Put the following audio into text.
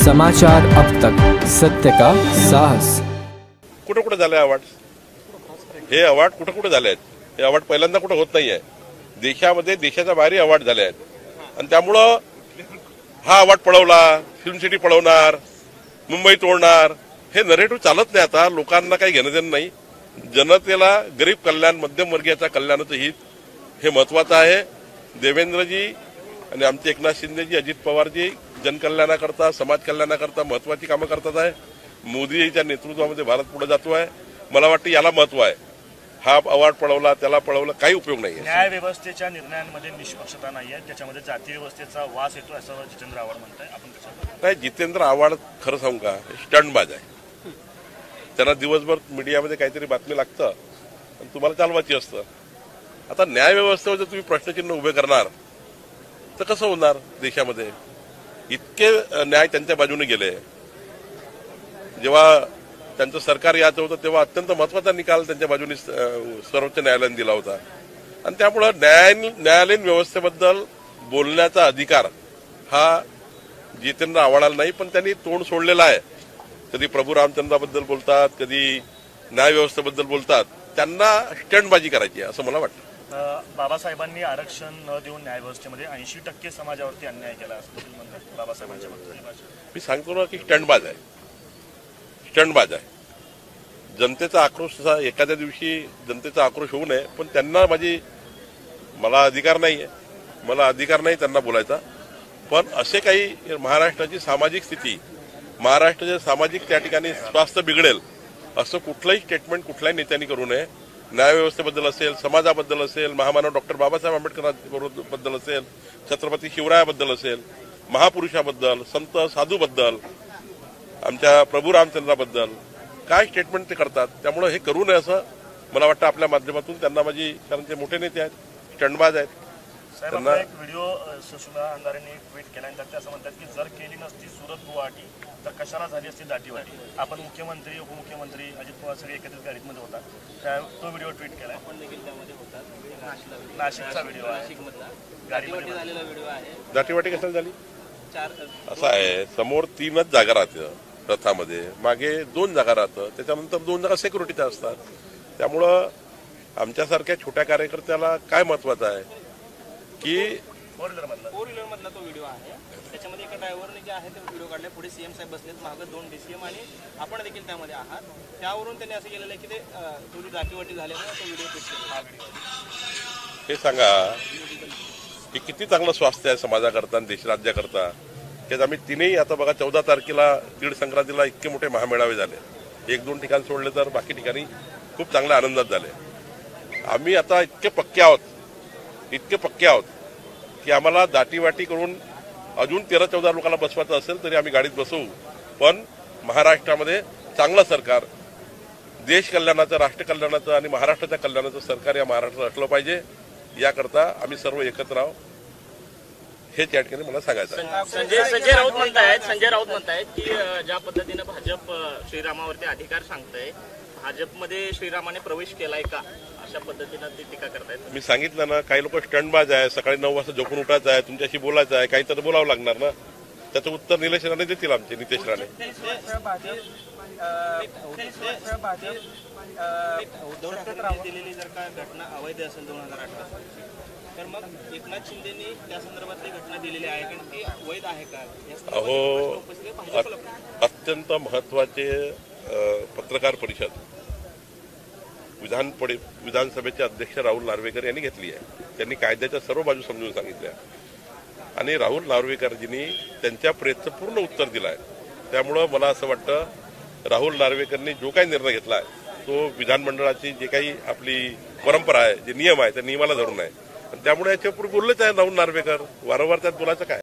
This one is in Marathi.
समाचार अब तक, सत्य का साहस। कुठे कुठे झाले अवॉर्ड? हे अवॉर्ड कुठे कुठे झाले आहेत? हे अवॉर्ड पहिल्यांदा कुठे होत नाहीये. देशामध्ये देशाच्या बाहेर अवॉर्ड झाले आहेत आणि त्यामुळं हा अवॉर्ड पळवला, फिल्म सिटी पळवणार, मुंबई तोडणार, हे नरेटिव्ह चालत नाही. आता लोकांना काही घेणं देणं नाही. जनतेला गरीब कल्याण, मध्यमवर्गीयाच्या कल्याणाचं हित हे महत्वाचं आहे. देवेंद्रजी आणि आमचे एकनाथ शिंदेजी, अजित पवारजी जनकल्याणाकरता, समाज कल्याणाकरता महत्वाची कामं करतात आहे. मोदीजीच्या नेतृत्वामध्ये भारत पुढे जातो आहे. मला वाटतं याला महत्व आहे. हा अवॉर्ड पळवला, त्याला पळवलं, काही उपयोग नाही. न्याय व्यवस्थेच्या निर्णयांमध्ये निष्पक्षता नाही आहे, त्याच्यामध्ये जाती व्यवस्थेचा वास येतो असं जितेंद्र आव्हाड म्हणताय. आपण त्याच्याबद्दल नाही, जितेंद्र आव्हाड खरं सांगू का, स्टंटबाज आहे. त्यांना दिवसभर मीडियामध्ये काहीतरी बातमी लागतं आणि तुम्हाला चालवायची असतं. आता न्याय व्यवस्थेवर जर तुम्ही प्रश्नचिन्ह उभे करणार तर कसं होणार? देशामध्ये इतके न्याय त्यांच्या बाजूने गेले. जेव्हा त्यांचं सरकार याचं होतं तेव्हा अत्यंत महत्वाचा निकाल त्यांच्या बाजूने सर्वोच्च न्यायालयाने दिला होता आणि त्यामुळं न्यायालयीन व्यवस्थेबद्दल बोलण्याचा अधिकार हा जितेंद्र आव्हाडाला नाही. पण त्यांनी तोंड सोडलेलं आहे. कधी प्रभू रामचंद्राबद्दल बोलतात, कधी न्याय व्यवस्थेबद्दल बोलतात. त्यांना स्टंटबाजी करायची असं मला वाटतं. बाबासाहेबांनी आरक्षण न देऊन न्याय व्यवस्थेमध्ये 80% समाजावरती अन्याय केला असं म्हणतात बाबासाहेबांच्या वक्तव्यात. मी सांगतो ना की स्टंटबाज आहे, स्टंटबाज आहे. जनतेचा आक्रोश तसा एखाद्या दिवशी जनतेचा आक्रोश होऊ नये, पण त्यांना मला अधिकार नाही आहे, मला अधिकार नाही त्यांना बोलायचा. पण असे काही महाराष्ट्राची सामाजिक स्थिती, महाराष्ट्राचे सामाजिक त्या ठिकाणी स्वास्थ्य बिघडेल असं कुठलंही स्टेटमेंट कुठल्याही नेत्यांनी करू नये. न्याय व्यवस्थेबद्दल असेल, समाजाबद्दल असेल, महामानव डॉक्टर बाबासाहेब आंबेडकरांबद्दल असेल, छत्रपती शिवरायाबद्दल असेल, महापुरुषाबद्दल, संत साधूबद्दल, आमच्या प्रभू रामचंद्राबद्दल काय स्टेटमेंट ते करतात. त्यामुळे हे करू नये असं मला वाटतं आपल्या माध्यमातून त्यांना कारण ते मोठे नेते आहेत, स्टंटबाज आहेत. त्यांना एक व्हिडिओ सुषमा अंधारेंनी ट्विट केल्यानंतर ते असं म्हणतात की जर केली नसती सुरत गुवाहाटी तर कशाला झाली असती दाटीवाटी. आपण मुख्यमंत्री, उपमुख्यमंत्री, अजित पवार सगळे एकत्रित गाडीमध्ये होता, तो व्हिडिओ ट्विट केलाय. आपण देखील त्यामध्ये होता. नाशिकचा व्हिडिओ आहे, गाडीमध्ये झालेला व्हिडिओ आहे. दाटीवाटी कशाला झाली? असं आहे, समोर 3च जागा राहतं रथामध्ये, मागे 2 जागा राहतं, त्याच्यानंतर 2 जागा सिक्युरिटीच्या असतात. त्यामुळं आमच्यासारख्या छोट्या कार्यकर्त्याला काय महत्वाचं आहे की फोर व्हीलर मधला तो व्हिडिओ आहे. त्याच्यामध्ये एका ड्रायव्हरने जे आहे ते व्हिडिओ काढले. पुढे सीएम साहेब बसलेत, मागं 2 DCM आणि आपण देखील त्यामध्ये आहात. त्यावरून त्यांनी असं केलेलं आहे की ते थोडी दाटीवाटी झाल्यामुळे तो व्हिडिओ ट्विट केला. हे सांगा की किती चांगलं स्वास्थ्य आहे समाजाकरता आणि देश राज्याकरता. त्यात आम्ही तिन्ही आता बघा 14 तारखेला तीड संक्रांतीला इतके मोठे महामेळावे झाले. 1-2 ठिकाण सोडले तर बाकी ठिकाणी खूप चांगल्या आनंदात झाले. आम्ही आता इतके पक्के आहोत की आम्हाला दाटीवाटी करून अजून 13-14 लोकांना बसवायचं असेल तरी आम्ही गाडीत बसवू. पण महाराष्ट्रामध्ये चांगलं सरकार, देश कल्याणाचं, राष्ट्र कल्याणाचं आणि महाराष्ट्राच्या कल्याणाचं सरकार या महाराष्ट्रात असलं पाहिजे. याकरता आम्ही सर्व एकत्र आहोत, हेच या ठिकाणी मला सांगायचं आहे. संजय राऊत म्हणतायत की ज्या पद्धतीनं भाजप श्रीरामावरती अधिकार सांगतंय, भाजपमध्ये श्रीरामाने प्रवेश केलाय का, अशा पद्धतीनं ते टीका करतायत. मी सांगितलं ना, काही लोक स्टंटबाज आहे. सकाळी 9 वाजता झोपून उठायचं आहे, तुमच्याशी बोलायचं आहे, काहीतरी बोलावं लागणार ना. त्याचं उत्तर निलेश राणे देतील, आमचे नितेश राणे. उद्धव ठाकरे दिलेली जर का घटना अवैध असेल 2018 तर मग एकनाथ शिंदेनी त्या संदर्भातली घटना दिलेली आहे, कारण ती वैध आहे का? अहो, अत्यंत महत्वाचे पत्रकार परिषद विधानसभेचे अध्यक्ष राहुल नार्वेकर यांनी घेतली आहे. त्यांनी कायद्याच्या सर्व बाजू समजून सांगितल्या आणि राहुल नार्वेकरजींनी त्यांच्या प्रेसचं पूर्ण उत्तर दिलं आहे. त्यामुळं मला असं वाटतं राहुल नार्वेकरनी जो काही निर्णय घेतला आहे तो विधानमंडळाची जे काही आपली परंपरा आहे, जे नियम आहे, त्या नियमाला धरून आहे. आणि त्यामुळे याच्यापूर्वी बोललेच आहे राहुल नार्वेकर. वारंवार त्यात बोलायचं काय.